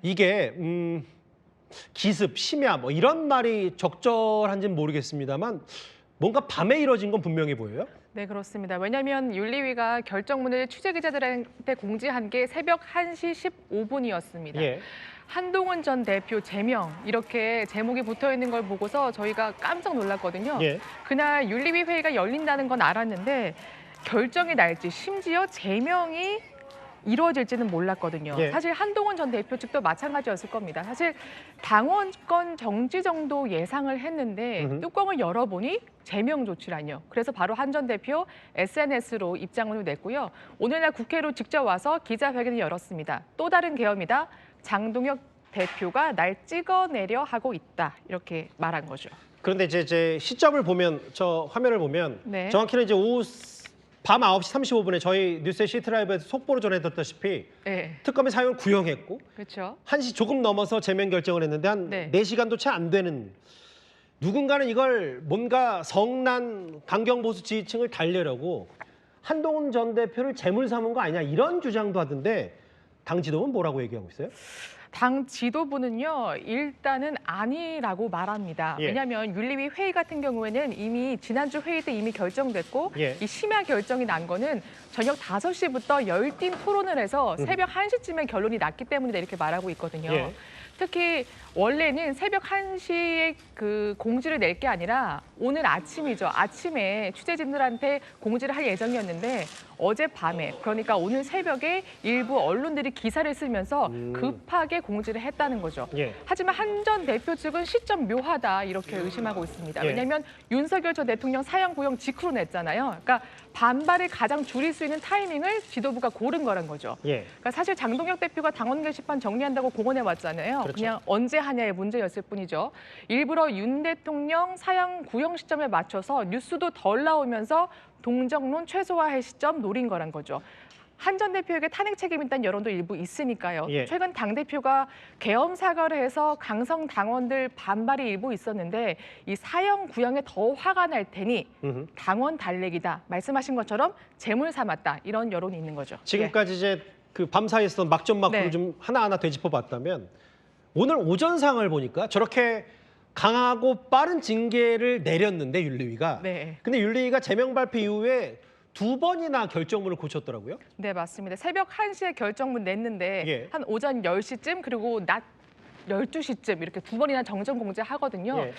이게 기습, 심야 뭐 이런 말이 적절한지는 모르겠습니다만 뭔가 밤에 이뤄진 건 분명해 보여요. 네, 그렇습니다. 왜냐하면 윤리위가 결정문을 취재기자들한테 공지한 게 새벽 1시 15분이었습니다. 예. 한동훈 전 대표 제명 이렇게 제목이 붙어 있는 걸 보고서 저희가 깜짝 놀랐거든요. 예. 그날 윤리위 회의가 열린다는 건 알았는데 결정이 날지 심지어 제명이 이루어질지는 몰랐거든요. 예. 사실 한동훈 전 대표 측도 마찬가지였을 겁니다. 사실 당원권 정지 정도 예상을 했는데 뚜껑을 열어보니 제명 조치라뇨. 그래서 바로 한 전 대표 SNS로 입장문을 냈고요. 오늘날 국회로 직접 와서 기자회견을 열었습니다. 또 다른 계엄이다. 장동혁 대표가 날 찍어내려 하고 있다. 이렇게 말한 거죠. 그런데 이제 시점을 보면 저 화면을 보면 네. 정확히는 이제 밤 9시 35분에 저희 뉴스의 시트라이브에서 속보로 전해드렸다시피 네. 특검이 사용을 구형했고 그렇죠. 1시 조금 넘어서 제명 결정을 했는데 한 네. 4시간도 채 안 되는 누군가는 이걸 뭔가 성난 강경보수 지지층을 달래려고 한동훈 전 대표를 제물 삼은 거 아니냐 이런 주장도 하던데 당 지도부는 뭐라고 얘기하고 있어요? 당 지도부는요, 일단은 아니라고 말합니다. 예. 왜냐하면 윤리위 회의 같은 경우에는 이미 지난주 회의 때 이미 결정됐고 예. 이 심야 결정이 난 거는 저녁 5시부터 열띤 토론을 해서 새벽 1시쯤에 결론이 났기 때문이다 이렇게 말하고 있거든요. 예. 특히 원래는 새벽 1시에 그 공지를 낼 게 아니라 오늘 아침이죠. 아침에 취재진들한테 공지를 할 예정이었는데 어젯밤에 그러니까 오늘 새벽에 일부 언론들이 기사를 쓰면서 급하게 공지를 했다는 거죠. 예. 하지만 한 전 대표 측은 시점 묘하다 이렇게 의심하고 있습니다. 예. 왜냐하면 윤석열 전 대통령 사형 구형 직후로 냈잖아요. 그러니까 반발을 가장 줄일 수 있는 타이밍을 지도부가 고른 거란 거죠. 예. 그러니까 사실 장동혁 대표가 당원 게시판 정리한다고 공언해 왔잖아요. 그렇죠. 그냥 언제 하냐의 문제였을 뿐이죠. 일부러 윤 대통령 사형 구형 시점에 맞춰서 뉴스도 덜 나오면서 동정론 최소화할 시점 노린 거란 거죠. 한 전 대표에게 탄핵 책임 있다는 여론도 일부 있으니까요. 예. 최근 당대표가 계엄 사과를 해서 강성 당원들 반발이 일부 있었는데 이 사형 구형에 더 화가 날 테니 당원 달래기다. 말씀하신 것처럼 재물 삼았다. 이런 여론이 있는 거죠. 지금까지 이제 그 밤사이에 있었던 막전막후를 네. 좀 하나하나 되짚어봤다면 오늘 오전 상황을 보니까 저렇게 강하고 빠른 징계를 내렸는데 윤리위가 네. 근데 윤리위가 제명 발표 이후에 2번이나 결정문을 고쳤더라고요. 네, 맞습니다. 새벽 1시에 결정문 냈는데 예. 한 오전 10시쯤 그리고 낮 12시쯤 이렇게 2번이나 정정 공지하거든요. 예.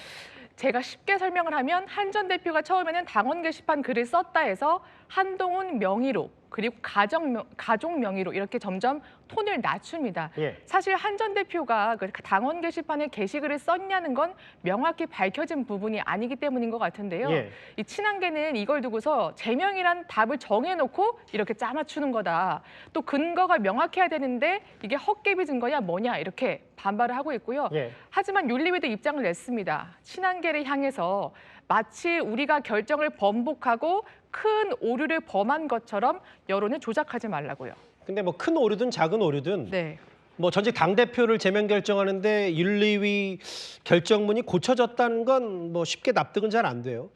제가 쉽게 설명을 하면 한 전 대표가 처음에는 당원 게시판 글을 썼다 해서 한동훈 명의로 그리고 가족 명의로 이렇게 점점 톤을 낮춥니다. 예. 사실 한 전 대표가 그 당원 게시판에 게시글을 썼냐는 건 명확히 밝혀진 부분이 아니기 때문인 것 같은데요. 예. 이 친한계는 이걸 두고서 제명이란 답을 정해놓고 이렇게 짜맞추는 거다. 또 근거가 명확해야 되는데 이게 헛개비 증거냐 뭐냐 이렇게 반발을 하고 있고요. 예. 하지만 윤리위도 입장을 냈습니다. 친한계를 향해서 마치 우리가 결정을 번복하고 큰 오류를 범한 것처럼 여론을 조작하지 말라고요. 근데 뭐 큰 오류든 작은 오류든 네. 뭐 전직 당대표를 제명 결정하는데 윤리위 결정문이 고쳐졌다는 건 뭐 쉽게 납득은 잘 안 돼요.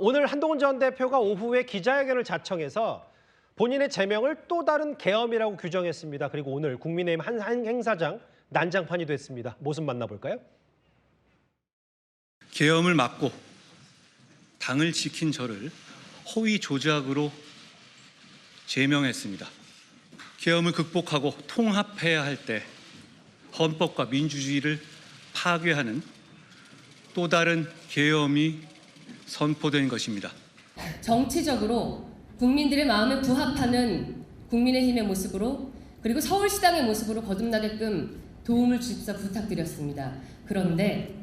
오늘 한동훈 전 대표가 오후에 기자회견을 자청해서 본인의 제명을 또 다른 계엄이라고 규정했습니다. 그리고 오늘 국민의힘 한 행사장 난장판이 됐습니다. 모습 만나볼까요? 계엄을 막고 당을 지킨 저를 허위 조작으로 제명했습니다. 계엄을 극복하고 통합해야 할 때 헌법과 민주주의를 파괴하는 또 다른 계엄이 선포된 것입니다. 정치적으로 국민들의 마음에 부합하는 국민의힘의 모습으로 그리고 서울시당의 모습으로 거듭나게끔 도움을 주십사 부탁드렸습니다. 그런데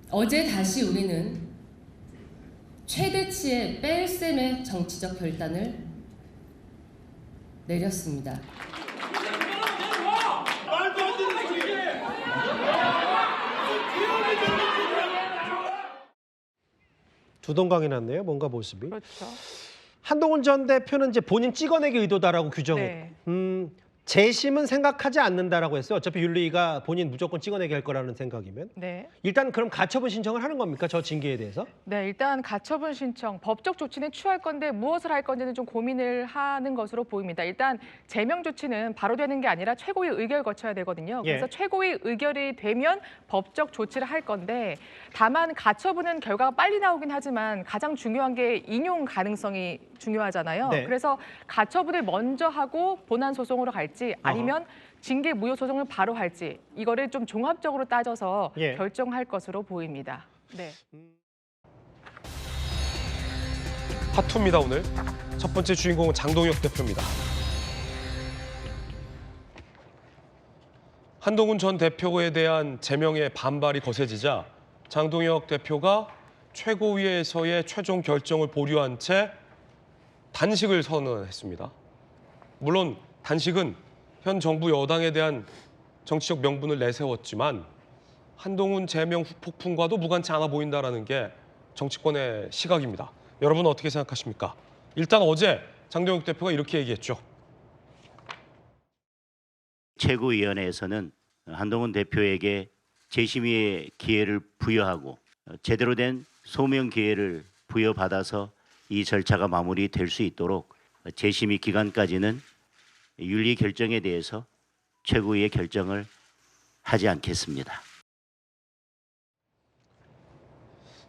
어제 다시 우리는 최대치의 뺄셈의 정치적 결단을 내렸습니다. 두동강이 났네요. 뭔가 모습이. 그렇죠. 한동훈 전 대표는 이제 본인 찍어내기 의도다라고 규정했고 네. 재심은 생각하지 않는다라고 했어요. 어차피 윤리위가 본인 무조건 찍어내게 할 거라는 생각이면. 네. 일단 그럼 가처분 신청을 하는 겁니까? 저 징계에 대해서? 네, 일단 가처분 신청, 법적 조치는 취할 건데 무엇을 할 건지는 좀 고민을 하는 것으로 보입니다. 일단 제명 조치는 바로 되는 게 아니라 최고위 의결 거쳐야 되거든요. 그래서 예. 최고위 의결이 되면 법적 조치를 할 건데 다만 가처분은 결과가 빨리 나오긴 하지만 가장 중요한 게 인용 가능성이 중요하잖아요. 네. 그래서 가처분을 먼저 하고 본안 소송으로 갈지 아니면 징계 무효 소송을 바로 할지 이거를 좀 종합적으로 따져서 예. 결정할 것으로 보입니다. 네. 핫투입니다. 오늘 첫 번째 주인공은 장동혁 대표입니다. 한동훈 전 대표에 대한 제명의 반발이 거세지자 장동혁 대표가 최고위에서의 최종 결정을 보류한 채 단식을 선언했습니다. 물론 단식은 현 정부 여당에 대한 정치적 명분을 내세웠지만 한동훈 제명 후폭풍과도 무관치 않아 보인다는 게 정치권의 시각입니다. 여러분 어떻게 생각하십니까? 일단 어제 장동혁 대표가 이렇게 얘기했죠. 최고위원회에서는 한동훈 대표에게 재심의 기회를 부여하고 제대로 된 소명 기회를 부여받아서 이 절차가 마무리될 수 있도록 재심의 기간까지는 윤리 결정에 대해서 최고위의 결정을 하지 않겠습니다.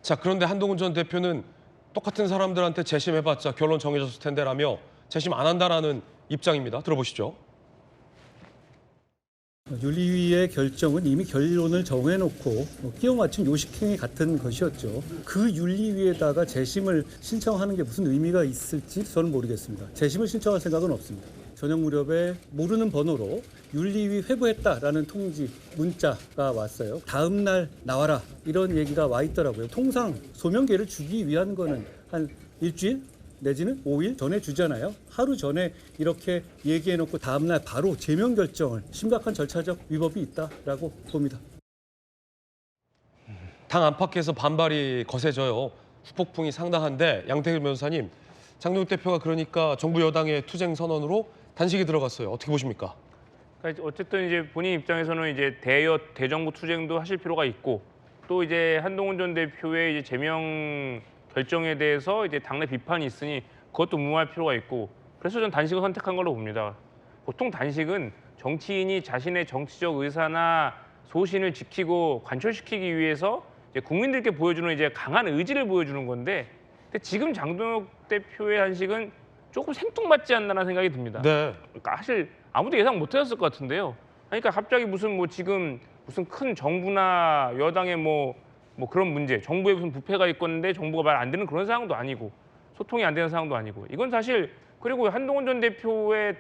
자, 그런데 한동훈 전 대표는 똑같은 사람들한테 재심해봤자 결론 정해졌을 텐데라며 재심 안 한다라는 입장입니다. 들어보시죠. 윤리위의 결정은 이미 결론을 정해놓고 끼워 맞춘 요식행위 같은 것이었죠. 그 윤리위에다가 재심을 신청하는 게 무슨 의미가 있을지 저는 모르겠습니다. 재심을 신청할 생각은 없습니다. 저녁 무렵에 모르는 번호로 윤리위 회부했다라는 통지 문자가 왔어요. 다음 날 나와라 이런 얘기가 와 있더라고요. 통상 소명계를 주기 위한 거는 한 일주일 내지는 5일 전에 주잖아요. 하루 전에 이렇게 얘기해놓고 다음 날 바로 제명 결정을 심각한 절차적 위법이 있다라고 봅니다. 당 안팎에서 반발이 거세져요. 후폭풍이 상당한데 양태길 변호사님, 장동혁 대표가 그러니까 정부 여당의 투쟁 선언으로 단식이 들어갔어요. 어떻게 보십니까? 그러니까 어쨌든 이제 본인 입장에서는 이제 대정부 투쟁도 하실 필요가 있고 또 이제 한동훈 전 대표의 이제 제명 결정에 대해서 이제 당내 비판이 있으니 그것도 무마할 필요가 있고 그래서 저는 단식을 선택한 걸로 봅니다. 보통 단식은 정치인이 자신의 정치적 의사나 소신을 지키고 관철시키기 위해서 이제 국민들께 보여주는 이제 강한 의지를 보여주는 건데 근데 지금 장동혁 대표의 단식은 조금 생뚱맞지 않나라는 생각이 듭니다. 네. 그러니까 사실 아무도 예상 못했을 것 같은데요. 그러니까 갑자기 무슨 뭐 지금 무슨 큰 정부나 여당의 뭐 그런 문제, 정부에 무슨 부패가 있건데 정부가 말 안 되는 그런 상황도 아니고 소통이 안 되는 상황도 아니고 이건 사실 그리고 한동훈 전 대표의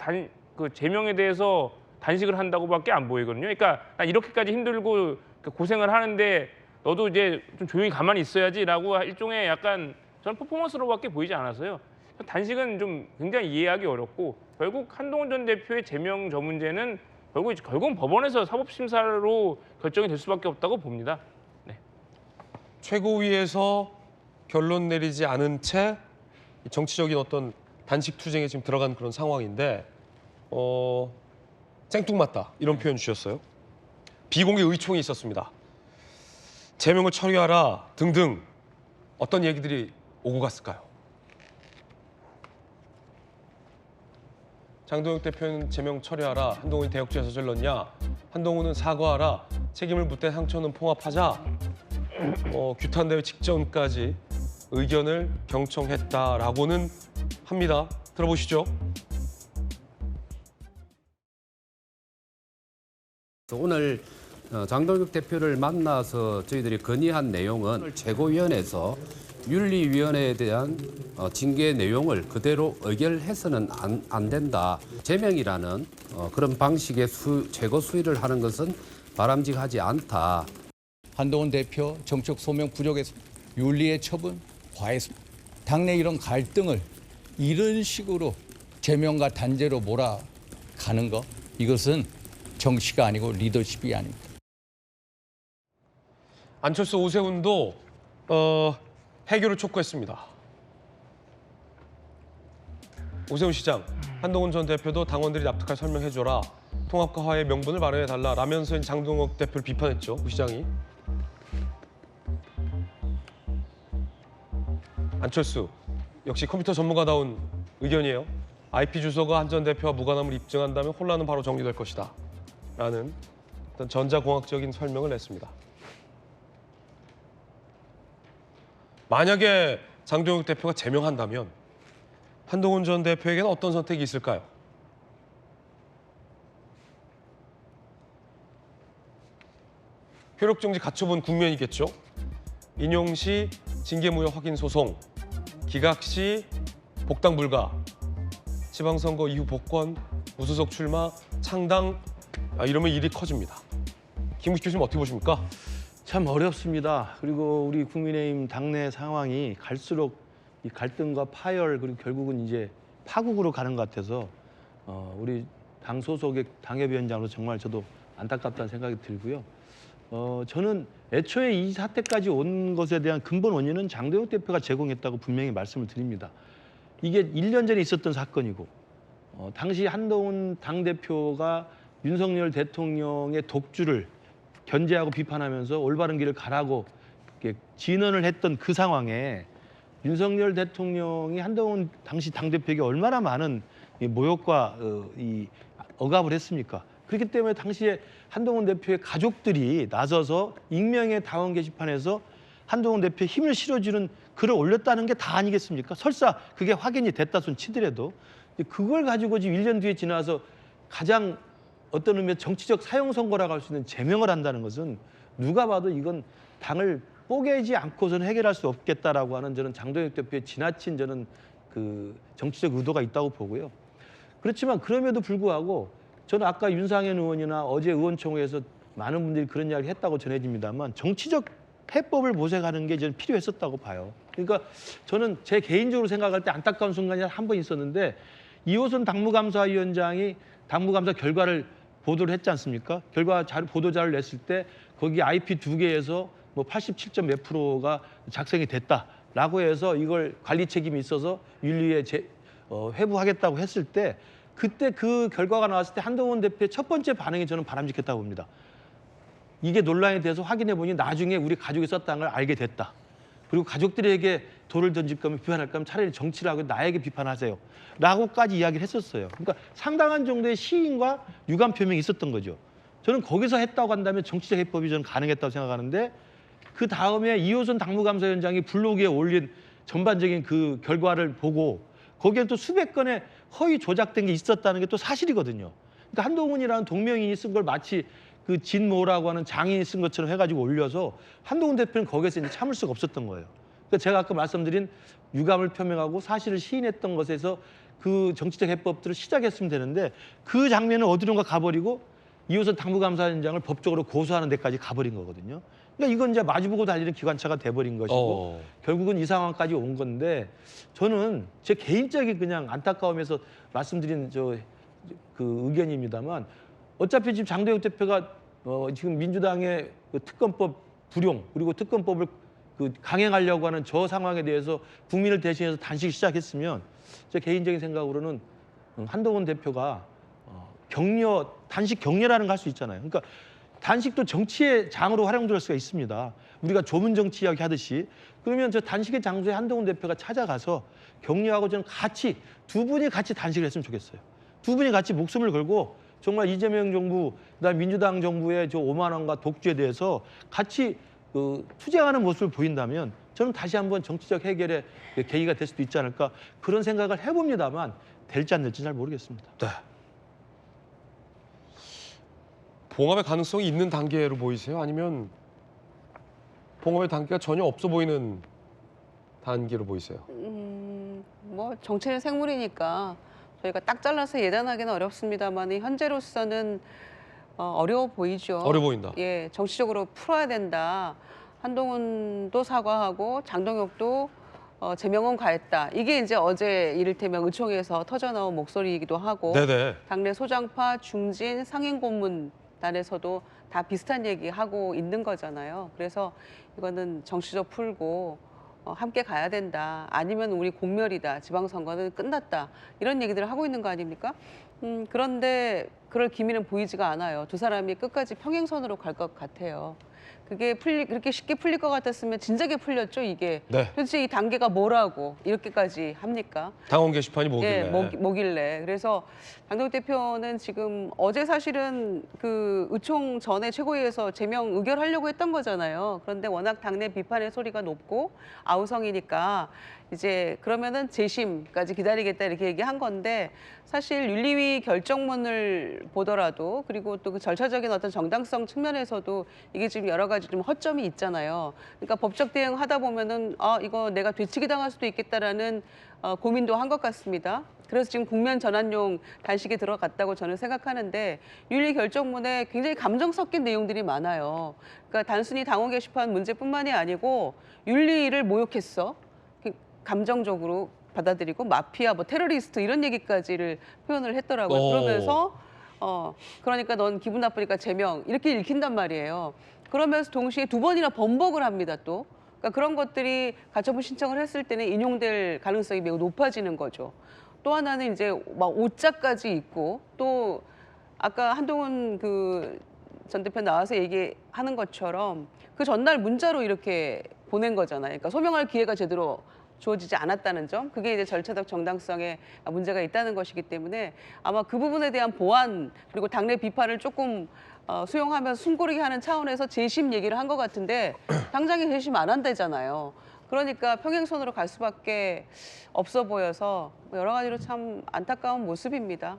그 제명에 대해서 단식을 한다고밖에 안 보이거든요. 그러니까 나 이렇게까지 힘들고 고생을 하는데 너도 이제 좀 조용히 가만히 있어야지라고 일종의 약간 저는 퍼포먼스로밖에 보이지 않아서요. 단식은 좀 굉장히 이해하기 어렵고 결국 한동훈 전 대표의 제명 저 문제는 결국은 법원에서 사법심사로 결정이 될 수밖에 없다고 봅니다. 최고위에서 결론 내리지 않은 채 정치적인 어떤 단식 투쟁에 지금 들어간 그런 상황인데 생뚱맞다 이런 표현 주셨어요. 비공개 의총이 있었습니다. 제명을 처리하라 등등 어떤 얘기들이 오고 갔을까요? 장동혁 대표는 제명 처리하라. 한동훈이 대역죄 저질렀냐? 한동훈은 사과하라. 책임을 묻되 상처는 봉합하자. 규탄대회 직전까지 의견을 경청했다라고는 합니다. 들어보시죠. 오늘 장동혁 대표를 만나서 저희들이 건의한 내용은 최고위원회에서 윤리위원회에 대한 징계 내용을 그대로 의결해서는 안 된다. 제명이라는 그런 방식의 최고 수위를 하는 것은 바람직하지 않다. 한동훈 대표 정책 소명 부족에서 윤리의 처분 과했습니다. 당내 이런 갈등을 이런 식으로 제명과 단죄로 몰아가는 것 이것은 정치가 아니고 리더십이 아닙니다. 안철수 오세훈도 해결을 촉구했습니다. 오세훈 시장, 한동훈 전 대표도 당원들이 납득할 설명해줘라. 통합과 화해의 명분을 마련해달라. 라면서 장동혁 대표를 비판했죠. 우 시장이. 안철수 역시 컴퓨터 전문가다운 의견이에요. IP 주소가 한 전 대표와 무관함을 입증한다면 혼란은 바로 정리될 것이다. 라는 어떤 전자공학적인 설명을 냈습니다. 만약에 장동혁 대표가 제명한다면 한동훈 전 대표에게는 어떤 선택이 있을까요? 효력정지 가처분 국면이겠죠. 인용 시 징계무효 확인 소송, 기각 시 복당 불가, 지방선거 이후 복권, 무소속 출마, 창당, 이러면 일이 커집니다. 김우식 교수님 어떻게 보십니까? 참 어렵습니다. 그리고 우리 국민의힘 당내 상황이 갈수록 이 갈등과 파열 그리고 결국은 이제 파국으로 가는 것 같아서 우리 당 소속의 당협위원장으로 정말 저도 안타깝다는 생각이 들고요. 저는 애초에 이 사태까지 온 것에 대한 근본 원인은 장동혁 대표가 제공했다고 분명히 말씀을 드립니다. 이게 1년 전에 있었던 사건이고 당시 한동훈 당대표가 윤석열 대통령의 독주를 견제하고 비판하면서 올바른 길을 가라고 이렇게 진언을 했던 그 상황에 윤석열 대통령이 한동훈 당시 당대표에게 얼마나 많은 모욕과 억압을 했습니까? 그렇기 때문에 당시에 한동훈 대표의 가족들이 나서서 익명의 당원 게시판에서 한동훈 대표의 힘을 실어주는 글을 올렸다는 게 다 아니겠습니까? 설사 그게 확인이 됐다 손 치더라도 그걸 가지고 지금 1년 뒤에 지나서 가장 어떤 의미의 정치적 사형 선고라고 할 수 있는 제명을 한다는 것은 누가 봐도 이건 당을 뽀개지 않고서는 해결할 수 없겠다라고 하는 저는 장동혁 대표의 지나친 저는 그 정치적 의도가 있다고 보고요. 그렇지만 그럼에도 불구하고 저는 아까 윤상현 의원이나 어제 의원총회에서 많은 분들이 그런 이야기를 했다고 전해집니다만 정치적 해법을 모색하는 게 저는 필요했었다고 봐요. 그러니까 저는 제 개인적으로 생각할 때 안타까운 순간이 한 번 있었는데 이호선 당무감사위원장이 당무감사 결과를 보도를 했지 않습니까? 보도자를 냈을 때 거기 IP 2개에서 뭐 87점 몇 프로가 작성이 됐다라고 해서 이걸 관리 책임이 있어서 윤리위에 회부하겠다고 했을 때 그때 그 결과가 나왔을 때 한동훈 대표의 첫 번째 반응이 저는 바람직했다고 봅니다. 이게 논란이 돼서 확인해 보니 나중에 우리 가족이 썼다는 걸 알게 됐다. 그리고 가족들에게 돌을 던질 거면 비판할 거면 차라리 정치를 하고 나에게 비판하세요. 라고까지 이야기를 했었어요. 그러니까 상당한 정도의 시인과 유감 표명이 있었던 거죠. 저는 거기서 했다고 한다면 정치적 해법이 저는 가능했다고 생각하는데 그 다음에 이호선 당무감사위원장이 블로그에 올린 전반적인 그 결과를 보고 거기에 또 수백 건의 허위 조작된 게 있었다는 게 또 사실이거든요. 그러니까 한동훈이라는 동명이인이 쓴 걸 마치 그 진모라고 하는 장인이 쓴 것처럼 해가지고 올려서 한동훈 대표는 거기에서 이제 참을 수가 없었던 거예요. 그러니까 제가 아까 말씀드린 유감을 표명하고 사실을 시인했던 것에서 그 정치적 해법들을 시작했으면 되는데 그 장면은 어디론가 가버리고 이호선 당무감사위원장을 법적으로 고소하는 데까지 가버린 거거든요. 그러니까 이건 이제 마주보고 달리는 기관차가 돼버린 것이고 결국은 이 상황까지 온 건데 저는 제 개인적인 그냥 안타까움에서 말씀드린 그 의견입니다만 어차피 지금 장동혁 대표가 지금 민주당의 그 특검법 불용 그리고 특검법을 그 강행하려고 하는 저 상황에 대해서 국민을 대신해서 단식을 시작했으면 제 개인적인 생각으로는 한동훈 대표가 단식 격려라는 걸 할 수 있잖아요. 그러니까 단식도 정치의 장으로 활용될 수가 있습니다. 우리가 조문 정치 이야기 하듯이 그러면 저 단식의 장소에 한동훈 대표가 찾아가서 격려하고 저는 같이 두 분이 같이 단식을 했으면 좋겠어요. 두 분이 같이 목숨을 걸고 정말 이재명 정부, 그다음 민주당 정부의 저 오만함과 독주에 대해서 같이 투쟁하는 모습을 보인다면 저는 다시 한번 정치적 해결의 계기가 될 수도 있지 않을까 그런 생각을 해봅니다만 될지 안 될지 잘 모르겠습니다. 네. 봉합의 가능성이 있는 단계로 보이세요? 아니면 봉합의 단계가 전혀 없어 보이는 단계로 보이세요? 뭐 정치는 생물이니까 저희가 딱 잘라서 예단하기는 어렵습니다만 현재로서는 어려워 보이죠. 어려워 보인다. 예, 정치적으로 풀어야 된다. 한동훈도 사과하고 장동혁도 제명은 가했다. 이게 이제 어제 이를테면 의총에서 터져나온 목소리이기도 하고 네네. 당내 소장파, 중진, 상임고문단에서도 다 비슷한 얘기하고 있는 거잖아요. 그래서 이거는 정치적 풀고 함께 가야 된다. 아니면 우리 공멸이다. 지방선거는 끝났다. 이런 얘기들을 하고 있는 거 아닙니까? 그런데 그럴 기미는 보이지가 않아요. 두 사람이 끝까지 평행선으로 갈 것 같아요. 그게 그렇게 쉽게 풀릴 것 같았으면 진작에 풀렸죠, 이게. 네. 도대체 이 단계가 뭐라고 이렇게까지 합니까? 당원 게시판이 뭐길래? 예, 뭐길래. 그래서 장동혁 대표는 지금 어제 사실은 그 의총 전에 최고위에서 제명 의결하려고 했던 거잖아요. 그런데 워낙 당내 비판의 소리가 높고 아우성이니까 이제 그러면은 재심까지 기다리겠다 이렇게 얘기한 건데 사실 윤리위 결정문을 보더라도 그리고 또 그 절차적인 어떤 정당성 측면에서도 이게 지금 여러 가지 좀 허점이 있잖아요. 그러니까 법적 대응하다 보면은 이거 내가 되치기 당할 수도 있겠다라는 고민도 한 것 같습니다. 그래서 지금 국면 전환용 단식에 들어갔다고 저는 생각하는데 윤리 결정문에 굉장히 감정 섞인 내용들이 많아요. 그러니까 단순히 당원 게시판 문제뿐만이 아니고 윤리를 모욕했어. 감정적으로 받아들이고 마피아, 뭐 테러리스트 이런 얘기까지를 표현을 했더라고요. 그러면서 그러니까 넌 기분 나쁘니까 제명 이렇게 읽힌단 말이에요. 그러면서 동시에 2번이나 번복을 합니다 또. 그러니까 그런 것들이 가처분 신청을 했을 때는 인용될 가능성이 매우 높아지는 거죠. 또 하나는 이제 막 오자까지 있고 또 아까 한동훈 그 전 대표 나와서 얘기하는 것처럼 그 전날 문자로 이렇게 보낸 거잖아요. 그러니까 소명할 기회가 제대로 주어지지 않았다는 점, 그게 이제 절차적 정당성에 문제가 있다는 것이기 때문에 아마 그 부분에 대한 보완 그리고 당내 비판을 조금 수용하면서 숨고르게 하는 차원에서 재심 얘기를 한 것 같은데 당장에 재심 안 한다잖아요. 그러니까 평행선으로 갈 수밖에 없어 보여서 여러 가지로 참 안타까운 모습입니다.